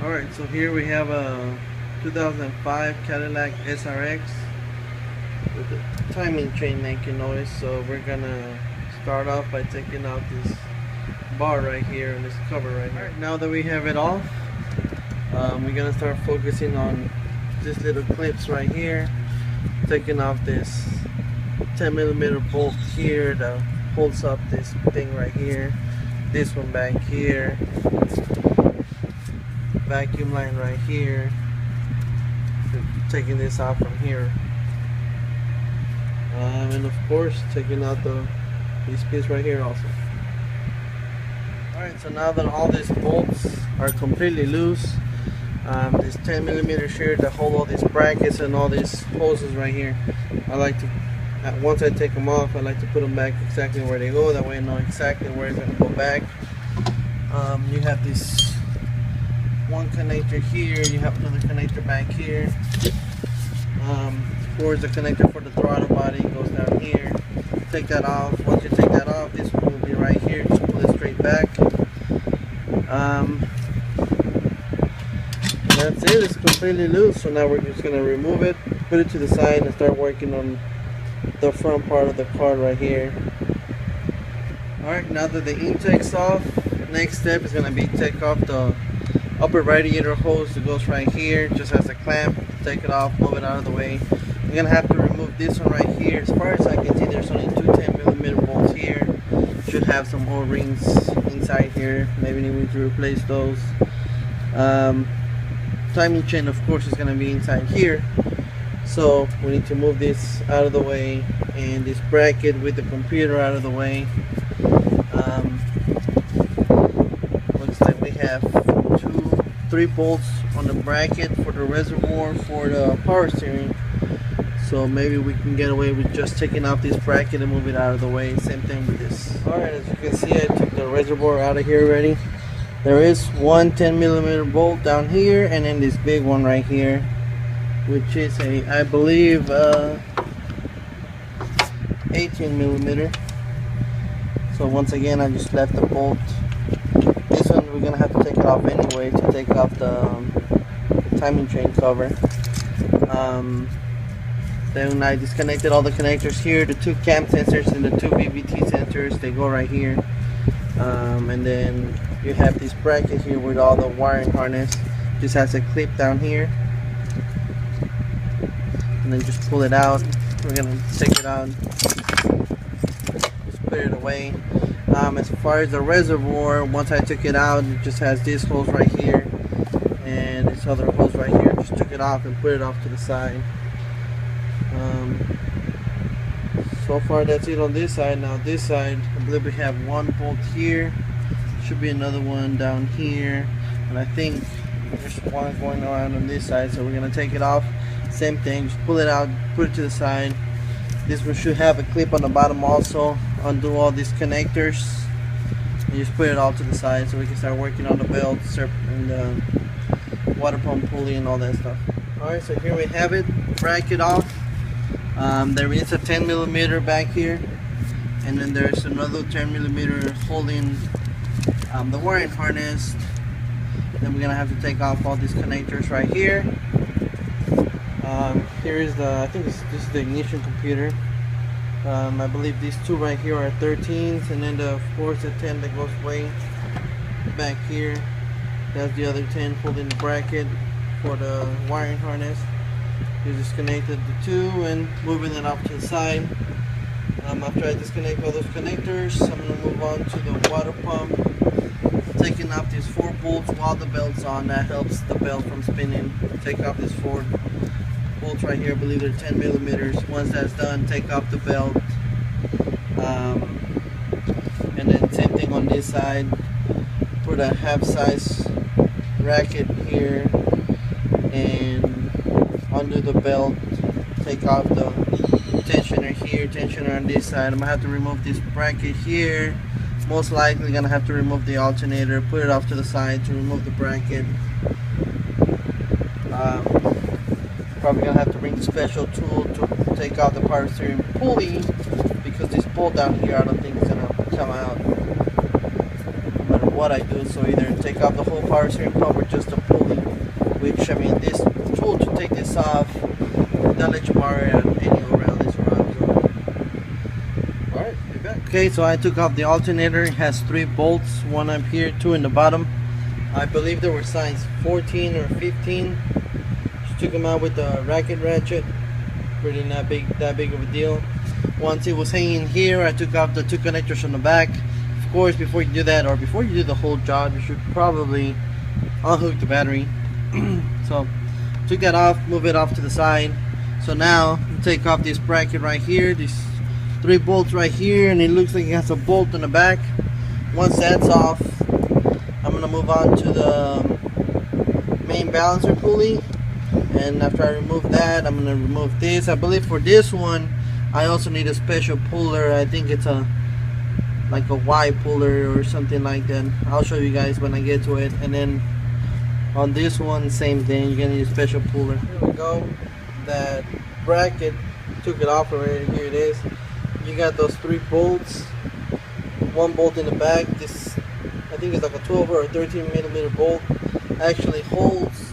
Alright, so here we have a 2005 Cadillac SRX with the timing chain making noise. So we're gonna start off by taking out this bar right here and this cover right here. Now that we have it off, we're gonna start focusing on this little clips right here, taking off this 10mm bolt here that holds up this thing right here, this one back here, vacuum line right here, taking this out from here, and of course taking out this piece right here also. Alright, so now that all these bolts are completely loose, this 10mm here that hold all these brackets and all these hoses right here, I like to, once I take them off, I like to put them back exactly where they go. That way I know exactly where it's going to go back. You have this one connector here, you have another connector back here. Towards the connector for the throttle body goes down here. Take that off. Once you take that off, this one will be right here. Just pull it straight back. That's it. It's completely loose. So now we're just gonna remove it, put it to the side, and start working on the front part of the car right here. Alright, now that the intake's off, next step is gonna be take off the upper radiator hose that goes right here. Just has a clamp. Take it off, move it out of the way. I'm gonna have to remove this one right here. As far as I can see, there's only two 10mm bolts here. Should have some O-rings inside here. Maybe need to replace those. Timing chain, of course, is gonna be inside here. So we need to move this out of the way, and this bracket with the computer out of the way. Looks like we have 3 bolts on the bracket for the reservoir for the power steering. So maybe we can get away with just taking off this bracket and move it out of the way. Same thing with this. Alright, as you can see, I took the reservoir out of here already. There is one 10mm bolt down here, and then this big one right here, which is a, I believe, 18mm. So once again, I just left the bolt. This one we're gonna have to take it off anyway to take off the timing chain cover. Then I disconnected all the connectors here, the 2 cam sensors and the 2 VVT sensors. They go right here. And then you have this bracket here with all the wiring harness. Just has a clip down here, and then just pull it out. We're gonna take it out, just put it away. As far as the reservoir, once I took it out, it just has this hose right here and this other hose right here. Just took it off and put it off to the side. So far that's it on this side. Now this side, I believe we have one bolt here. Should be another one down here, and I think there's one going around on this side. So we're gonna take it off. Same thing, just pull it out, put it to the side. This one should have a clip on the bottom also. Undo all these connectors and just put it all to the side so we can start working on the belt and the water pump pulley and all that stuff. Alright, so here we have it, bracket off. There is a 10mm back here, and then there's another 10mm holding the wiring harness. Then we're gonna have to take off all these connectors right here. Here is the, I think this is the ignition computer. I believe these 2 right here are 13s, and then of course the 10 that goes way back here, that's the other 10 holding the bracket for the wiring harness. You disconnected the 2 and moving it off to the side. After I disconnect all those connectors, I'm going to move on to the water pump, taking off these 4 bolts while the belt's on. That helps the belt from spinning. Take off these 4 bolts right here. I believe they're 10mm. Once that's done, take off the belt, and then same thing on this side. Put a half size bracket here and under the belt. Take off the tensioner here, tensioner on this side. I'm gonna have to remove this bracket here. Most likely gonna have to remove the alternator, put it off to the side to remove the bracket. Probably gonna have to bring the special tool to take out the power steering pulley, because this bolt down here I don't think is gonna come out no matter what I do. So either take off the whole power steering pump or just a pulley, which I mean this tool to take this off, they'll let you borrow it on any around this around. So. Alright, be back. Okay, so I took off the alternator. It has 3 bolts, 1 up here, 2 in the bottom. I believe they were size 14 or 15. Just took them out with the racket ratchet. Really not that big of a deal. Once it was hanging here, I took off the 2 connectors on the back. Of course, before you do that, or before you do the whole job, you should probably unhook the battery. So took that off, move it off to the side. So now take off this bracket right here, these 3 bolts right here, and it looks like it has a bolt in the back. Once that's off, I'm gonna move on to the main balancer pulley. And after I remove that, I'm gonna remove this. I believe for this one I also need a special puller. I think it's like a Y puller or something like that. I'll show you guys when I get to it. And then on this one, same thing, you're gonna need a special puller. Here we go. That bracket, took it off already. Here it is. You got those 3 bolts, 1 bolt in the back. This, I think it's like a 12 or a 13 millimeter bolt, actually holds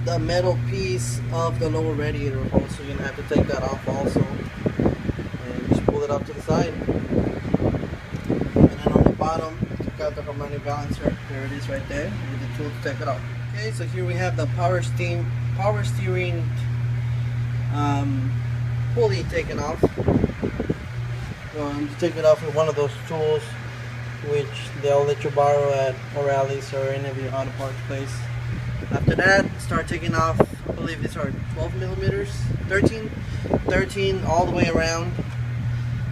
the metal piece of the lower radiator hose, so you're gonna have to take that off also, and just pull it up to the side. And then on the bottom, took out the harmonic balancer. There it is right there. With the tool to take it off. Okay, so here we have the power steering pulley taken off. So I'm just taking it off with one of those tools, which they'll let you borrow at O'Reilly's or any of your auto parts place. After that, start taking off, I believe these are 12 millimeters, 13 all the way around.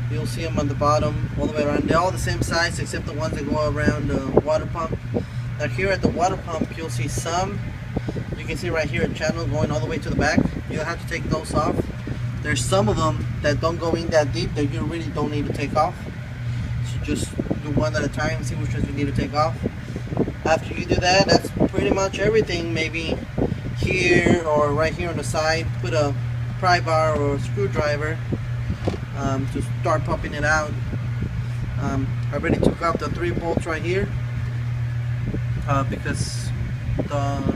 You'll see them on the bottom, all the way around. They're all the same size except the ones that go around the water pump. Now here at the water pump, you'll see some, you can see right here a channel going all the way to the back. You'll have to take those off. There's some of them that don't go in that deep that you really don't need to take off. So just do one at a time, see which ones you need to take off. After you do that, that's pretty much everything. Maybe here or right here on the side, put a pry bar or a screwdriver to start popping it out. I already took out the 3 bolts right here because the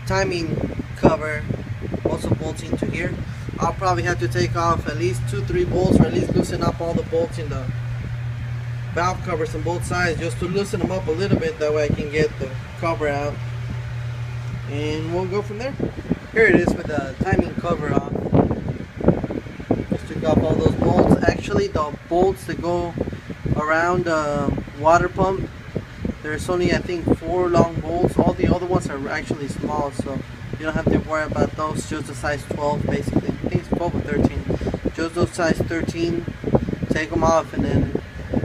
timing cover also bolts into here. I'll probably have to take off at least 2-3 bolts, or at least loosen up all the bolts in the valve covers on both sides, just to loosen them up a little bit. That way I can get the cover out, and we'll go from there. Here it is with the timing cover off. Just took off all those bolts. Actually, the bolts that go around the water pump, there's only I think 4 long bolts. All the other ones are actually small, so you don't have to worry about those. Just a size 12 basically. I think it's 12 or 13. Just those size 13. Take them off, and then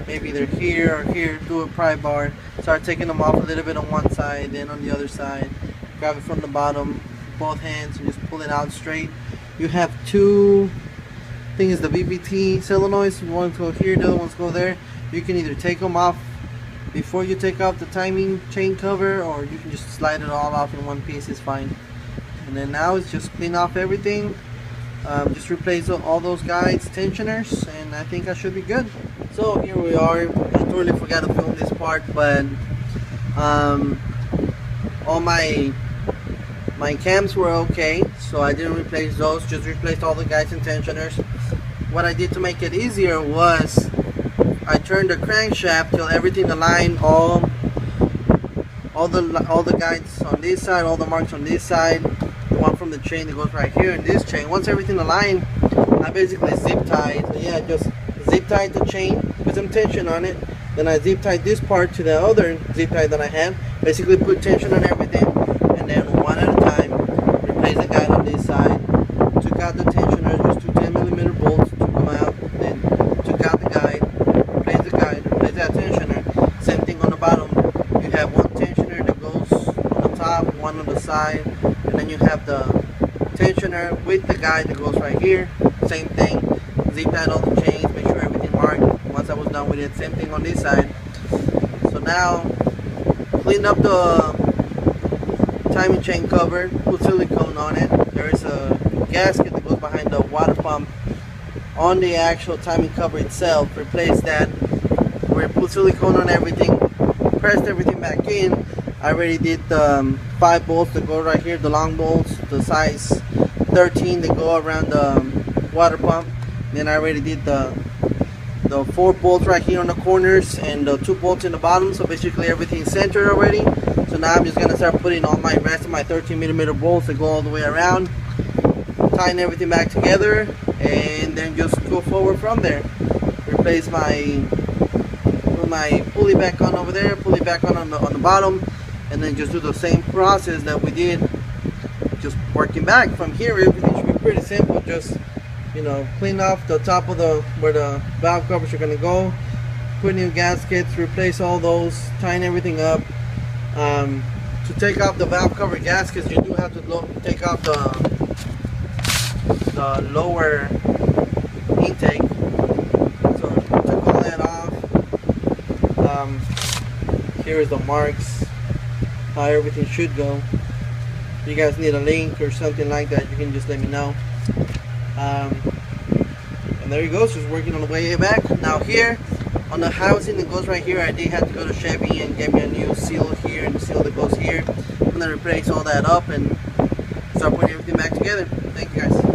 maybe they're here or here, do a pry bar, start taking them off a little bit on one side, then on the other side, grab it from the bottom, both hands, and just pull it out straight. You have 2, I think it's the VVT solenoids, one go here, the other ones go there. You can either take them off before you take off the timing chain cover, or you can just slide it all off in one piece, it's fine. And then now it's just clean off everything, just replace all those guides, tensioners, and I think I should be good. So here we are. I totally forgot to film this part, but all my cams were okay, so I didn't replace those, just replaced all the guides and tensioners. What I did to make it easier was I turned the crankshaft till everything aligned, all the guides on this side, all the marks on this side, the one from the chain that goes right here, and this chain. Once everything aligned, I basically zip tied. So yeah, just zip tied the chain, put some tension on it, then I zip tied this part to the other zip tie that I had, basically put tension on everything, and then one at a time replace the guide on this side, took out the tensioner, just 2 10mm bolts, took them out, then took out the guide, replaced the guide, replaced that tensioner. Same thing on the bottom, you have one tensioner that goes on the top, one on the side, and then you have the tensioner with the guide that goes right here. Same thing, zip tied all the chains, make sure everything marked. Once I was done with it, same thing on this side. So now, clean up the timing chain cover, put silicone on it. There is a gasket that goes behind the water pump on the actual timing cover itself. Replace that. We're put silicone on everything. pressed everything back in. I already did the 5 bolts that go right here, the long bolts, the size 13 that go around the water pump. Then I already did the 4 bolts right here on the corners and the 2 bolts in the bottom. So basically everything's centered already. So now I'm just gonna start putting all my rest of my 13mm bolts that go all the way around, tying everything back together, and then just go forward from there. Replace put my pulley back on over there, pulley back on the bottom, and then just do the same process that we did, just working back from here. Everything should be pretty simple. Just, you know, clean off the top of where the valve covers are gonna go, put new gaskets, replace all those, tying everything up. To take off the valve cover gaskets, you do have to take off the lower intake. So took all that off. Here is the marks, how everything should go. If you guys need a link or something like that, you can just let me know. And there he goes, just working on the way back. Now here on the housing that goes right here, I did have to go to Chevy and get me a new seal here and the seal that goes here. I'm gonna replace all that up and start putting everything back together. Thank you guys.